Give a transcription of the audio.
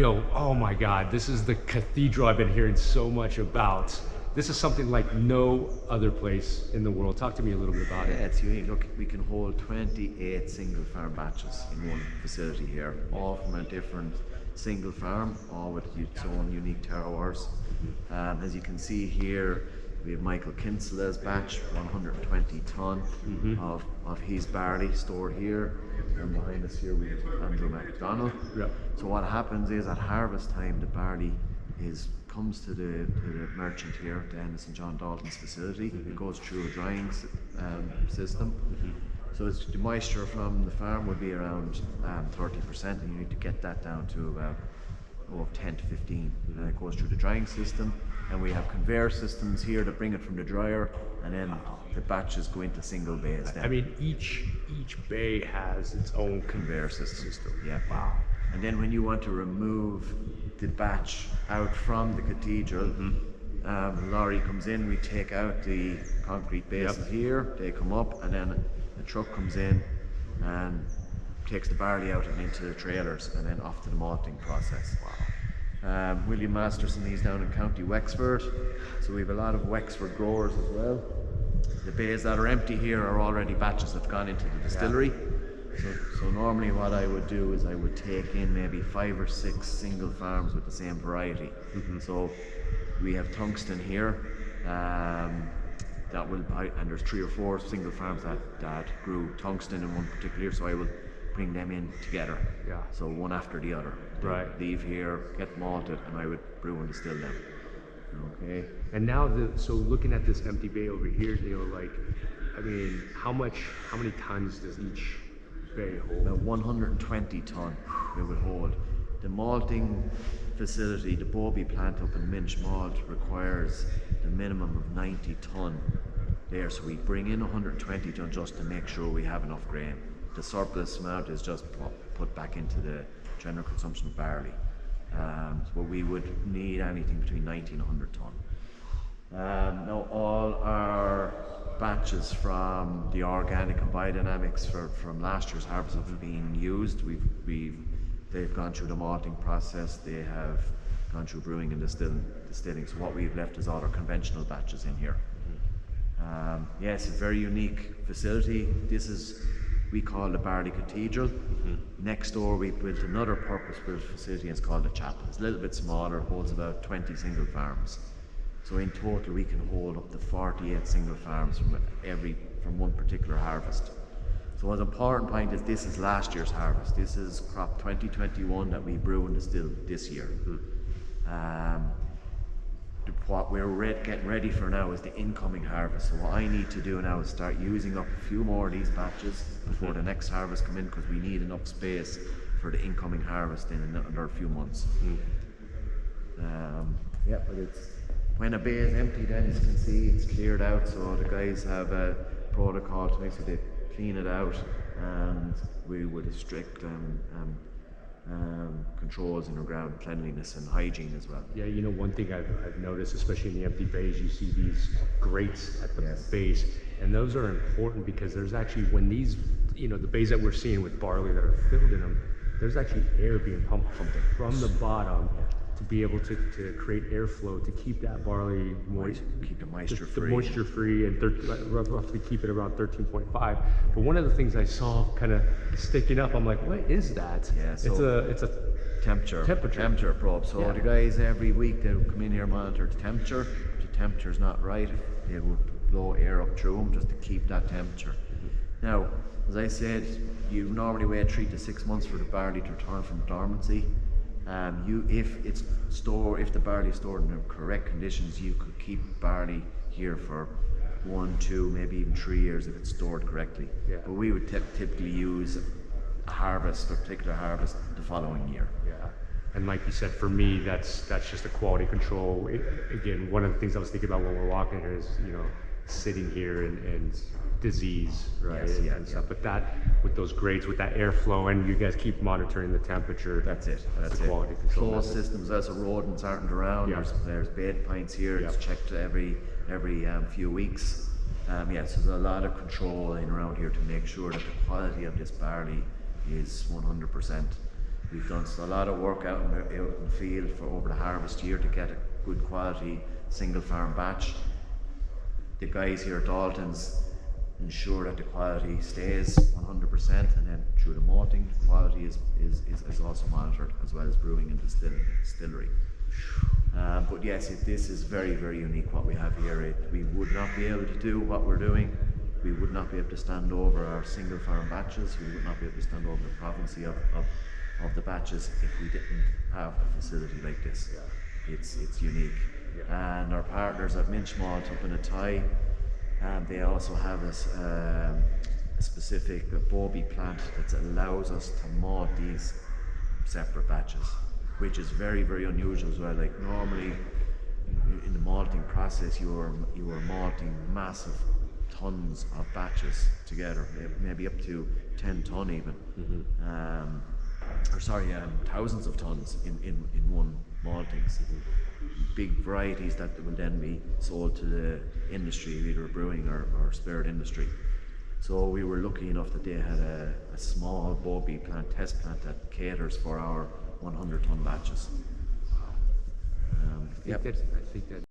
know, oh my God, this is the Cathedral I've been hearing so much about. This is something like no other place in the world. Talk to me a little bit about it. Yeah, it's unique. Look, we can hold 28 single farm batches in one facility here, all from a different single farm, all with its own unique terroirs. As you can see here, we have Michael Kinsela's batch, 120 ton of his barley stored here. And behind us here we have Andrew MacDonald. Yep. So what happens is at harvest time, the barley comes to the merchant here, the Ennis and John Dalton's facility. It goes through a drying system. So the moisture from the farm would be around 30%, and you need to get that down to about 10 to 15. And it goes through the drying system, and we have conveyor systems here to bring it from the dryer, and then the batches go into single bays. I mean, each bay has its own conveyor system. Yeah. Wow. And then when you want to remove the batch out from the cathedral, lorry comes in, we take out the concrete bases here, they come up, and then the truck comes in and takes the barley out and into the trailers, and then off to the malting process. Wow. William Masterson, he's down in County Wexford, so we have a lot of Wexford growers as well. The bays that are empty here are already batches that have gone into the distillery. So normally what I would do is I would take in maybe 5 or 6 single farms with the same variety. So we have tungsten here, and there's 3 or 4 single farms that grew tungsten in one particular year, so I will bring them in together. Yeah. So one after the other. They'll leave here, get malted, and I would brew and distill them. Okay. And now, so looking at this empty bay over here, like, I mean, how many tons does each bay hold? About 120 ton it would hold. The malting facility, the Bobby plant up in Minch Malt, requires the minimum of 90 ton there, so we bring in 120 ton just to make sure we have enough grain. The surplus amount is just put back into the general consumption of barley. So we would need anything between 90 and 100 ton. Now all our batches from the organic and biodynamics from last year's harvest have been used. They've gone through the malting process, they have gone through brewing and distilling. So what we've left is all our conventional batches in here. It's a very unique facility. We call the Barley Cathedral. Next door we built another purpose-built facility, and it's called the Chapel. It's a little bit smaller, holds about 20 single farms. So in total we can hold up to 48 single farms from one particular harvest. So an important point is this is last year's harvest. This is crop 2021 that we brew and distill this year. What we're getting ready for now is the incoming harvest. So what I need to do now is start using up a few more of these batches before the next harvest come in, because we need enough space for the incoming harvest in another few months. But when a bay is empty, then as you can see it's cleared out, so the guys have a protocol to make sure they clean it out, and we would have strict controls in regard cleanliness and hygiene as well. Yeah, you know, one thing I've noticed, especially in the empty bays, you see these grates at the base, and those are important because there's actually, when these, the bays that we're seeing with barley that are filled in them, there's actually air being pumped from the bottom to be able to create airflow to keep that barley moist, keep the moisture free. The moisture free, and roughly keep it around 13.5. But one of the things I saw kind of sticking up, I'm like, what is that? Yeah, so it's a temperature probe. So the guys every week they would come in here, monitor the temperature. If the temperature's not right, they would blow air up through them just to keep that temperature. Now, as I said, you normally wait 3 to 6 months for the barley to return from dormancy. If the barley is stored in the correct conditions, you could keep barley here for 1, 2, maybe even 3 years if it's stored correctly. Yeah. But we would typically use a particular harvest the following year. Yeah. And like you said, for me, that's just a quality control. Again, one of the things I was thinking about when we're walking here is, sitting here and disease, right? And stuff. But that, with those grates, with that airflow, and you guys keep monitoring the temperature. That's it. That's the quality control. Closed systems, as rodents aren't around. There's bed pints here. It's checked every few weeks. So there's a lot of control in around here to make sure that the quality of this barley is 100%. We've done a lot of work out in the field for over the harvest year to get a good quality single farm batch. The guys here at Dalton's ensure that the quality stays 100%, and then through the malting, the quality is also monitored, as well as brewing and distillery. But yes, this is very, very unique what we have here. We would not be able to do what we're doing. We would not be able to stand over our single farm batches. We would not be able to stand over the province of the batches if we didn't have a facility like this. It's unique. And our partners at Minch Malt up in Athy, they also have a specific bobby plant that allows us to malt these separate batches, which is very, very unusual as well. Like normally in the malting process, you are malting massive tons of batches together, maybe up to 10 ton even, thousands of tons in one malting. Big varieties that will then be sold to the industry, either brewing or spirit industry. So we were lucky enough that they had a small bobby plant, test plant, that caters for our 100 ton batches. I think that